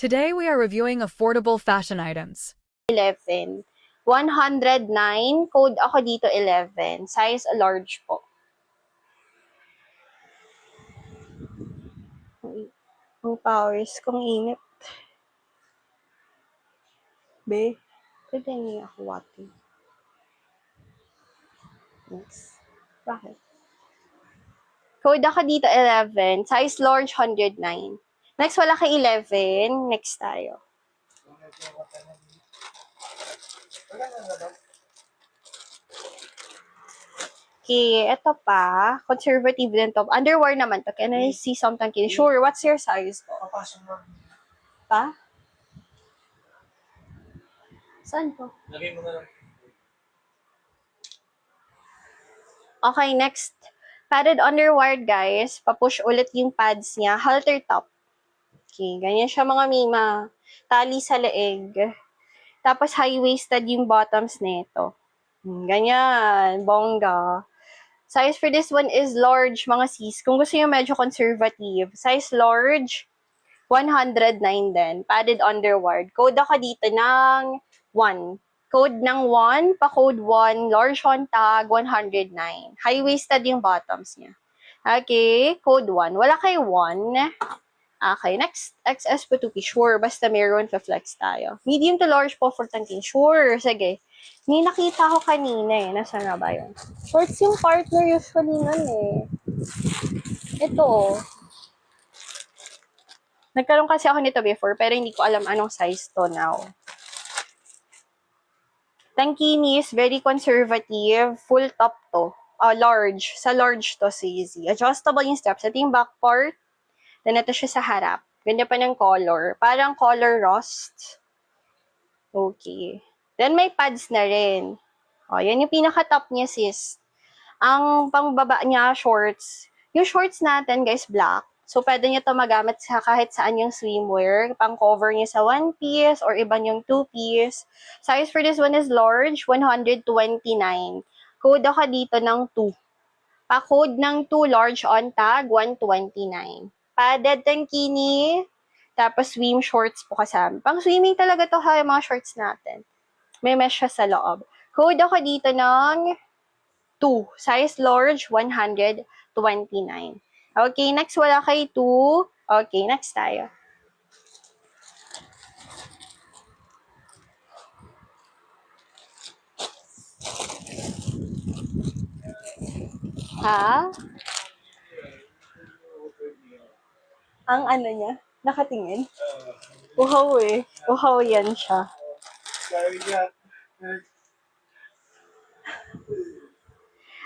Today we are reviewing affordable fashion items. 11. 109. Code ako dito 11. Size large po. Ang powers kong init. Be, pwede niya ako water. Next. Bakit? Code ako dito 11. Size large 109. Next, wala kay 11. Next tayo. Okay, eto pa. Conservative din to. Underwear naman to. Can I see something? Sure, what's your size po? Pa? Saan po? Lagay mo na lang. Okay, next. Padded underwear, guys. Papush ulit yung pads niya. Halter top. Okay, ganyan siya mga mima. Tali sa leeg. Tapos high-waisted yung bottoms nito. Ganyan. Bongga. Size for this one is large, mga sis. Kung gusto nyo medyo conservative. Size large, 109 din. Padded underwear. Code ako dito ng 1. Code ng 1, pa-code 1, large on tag, 109. High-waisted yung bottoms niya. Okay, code 1. Wala kay 1. Okay, next, XS po 2P. Sure, basta meron, flex tayo. Medium to large po for tangking. Sure, sige. May nakita ko kanina eh. Nasaan na ba yun? Shorts yung partner usually nun eh. Ito oh. Nagkaroon kasi ako nito before, pero hindi ko alam anong size to now. Tankini is very conservative. Full top to. Large. Sa large to, easy. Adjustable yung straps. Ito yung back part. Then ito siya sa harap. Ganda pa ng color. Parang color rust. Okay. Then may pads na rin. O, yan yung pinaka-top niya, sis. Ang pangbaba niya, shorts. Yung shorts natin, guys, black. So, pwede niyo to magamit sa kahit saan yung swimwear. Pang-cover niya sa one piece or iba yung two piece. Size for this one is large, 129. Code ako dito ng 2. Pa-code ng 2, large on tag, 129. Padded tankini. Tapos swim shorts po kasama. Pang-swimming talaga to ha, yung mga shorts natin. May mesh siya sa loob. Code ako dito ng 2. Size large, 129. Okay, next wala kay 2. Okay, next tayo. Ha? Ang ano niya? Nakatingin? Uhaw eh. Uhaw yan siya.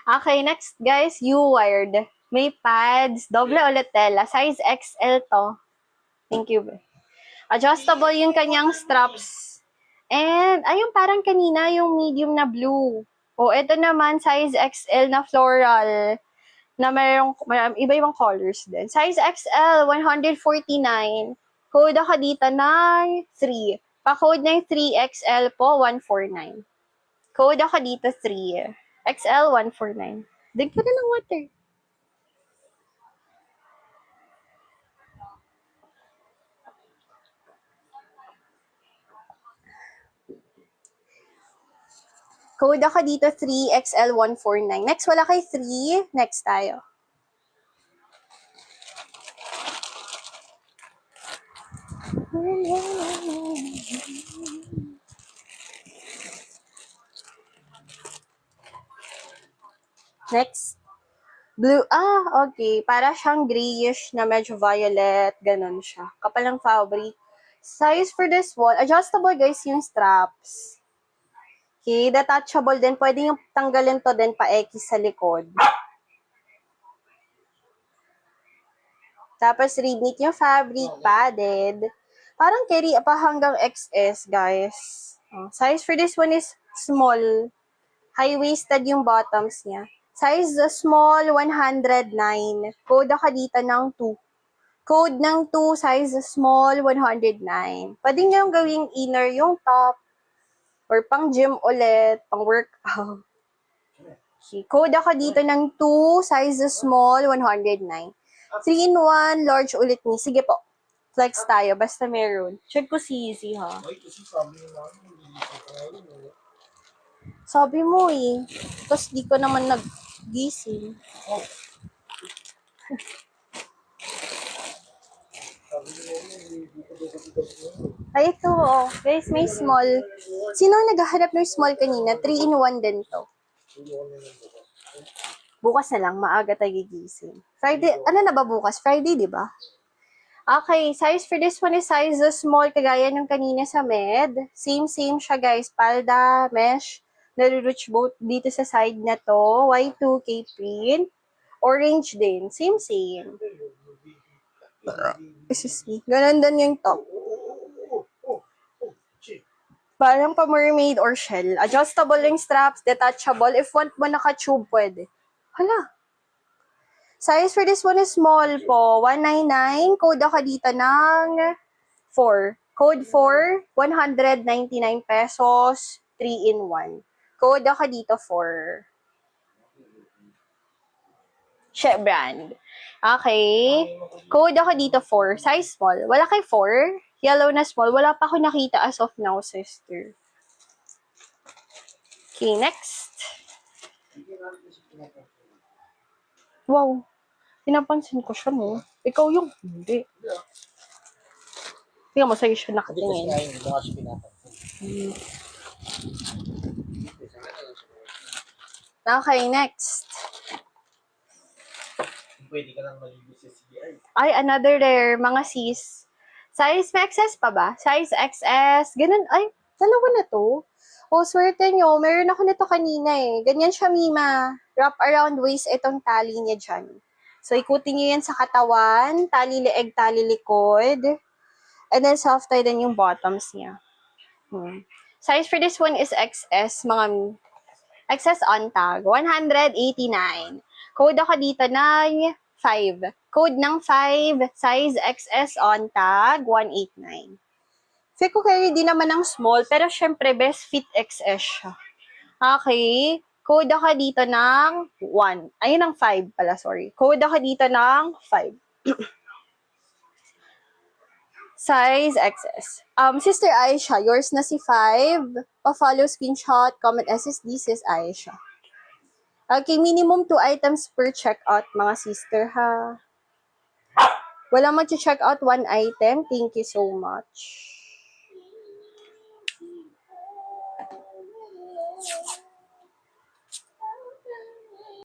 Okay, next guys, U-wired. May pads, doble ulit tela. Size XL to. Thank you. Adjustable yung kanyang straps. And, ayun parang kanina yung medium na blue. O, ito naman, size XL na floral. Na mayroong iba-ibang colors din. Size XL, 149. Code ako dito ng 3. Pa-code ng 3XL po, 149. Code ako dito 3. XL, 149. Dig ko na ng water. Code ako dito 3XL149. Next, wala kay 3. Next tayo. Next. Blue. Okay. Para siyang grayish na medyo violet. Ganon siya. Kapal ng fabric. Size for this one. Adjustable guys yung straps. Okay, detachable din. Pwede yung tanggalin to din pa-X sa likod. Tapos, rib-knit yung fabric, padded. Parang carry pa hanggang XS, guys. Size for this one is small. High-waisted yung bottoms niya. Size small, 109. Code ako dito ng 2. Code ng 2, size small, 109. Pwede nyo yung gawing inner yung top. Or pang gym ulit, pang workout. Okay. Code ako dito ng 2, size small, 109. 3-in-1, large ulit ni. Sige po. Flex tayo, basta meron. Check ko si Easy, ha? Ay, kasi sabi nyo namin, nag-iisip ko ngayon. Sabi mo, eh. Tapos di ko naman nag-gising. Oh. Sabi nyo namin, hindi ko doon. Ay, ito, oh. Guys, may small. Sino ang naghahanap ng small kanina? 3-in-1 din to. Bukas na lang, maaga tayo gigising. Friday, ano na ba bukas? Friday, di ba? Okay, size for this one is size small, kagaya ng kanina sa med. Same siya, guys. Palda, mesh. Naruruch both dito sa side na to. Y2K print. Orange din. Same. Excuse me. Ganun din yung top. Parang pa mermaid or shell. Adjustable yung straps, detachable. If want mo naka-tube, pwede. Hala. Size for this one is small po. 199. Code ako dito ng 4. Code 4, 199 pesos, 3-in-1. Code ako dito 4. Share brand. Okay. Code ako dito 4. Size small. Wala kay 4? Yellow na small. Wala pa ako nakita as of now, sister. Okay, next. Wow. Pinapansin ko siya, mo. Ikaw yung hindi. Tingnan mo, sa'yo siya nakatingin. Hindi kasi pinapansin. Okay, next. Pwede ka lang malibis sa CBI. Ay, another rare, mga sis. Size XS pa ba? Size XS. Ganun, ay, dalawa na to. Oh, swerte nyo. Meron ako nito kanina eh. Ganyan siya, Mima. Wrap around waist itong tali niya dyan. So, ikutin nyo yan sa katawan. Tali leeg, tali likod. And then, soft tie din yung bottoms niya. Size for this one is XS. Mga XS on tag. 189. Code ako dito ng 5. Code ng 5. Size XS on tag. 189. Feel ko carry din naman ng small. Pero syempre, best fit XS siya. Okay. Code ako dito ng 1. Ayun ang 5 pala, sorry. Code ako dito ng 5. Size XS. Sister Aisha, yours na si 5. Pa-follow, screenshot, comment SSD, sis Aisha. Okay, minimum 2 items per checkout, mga sister, ha? Wala mag-checkout 1 item. Thank you so much.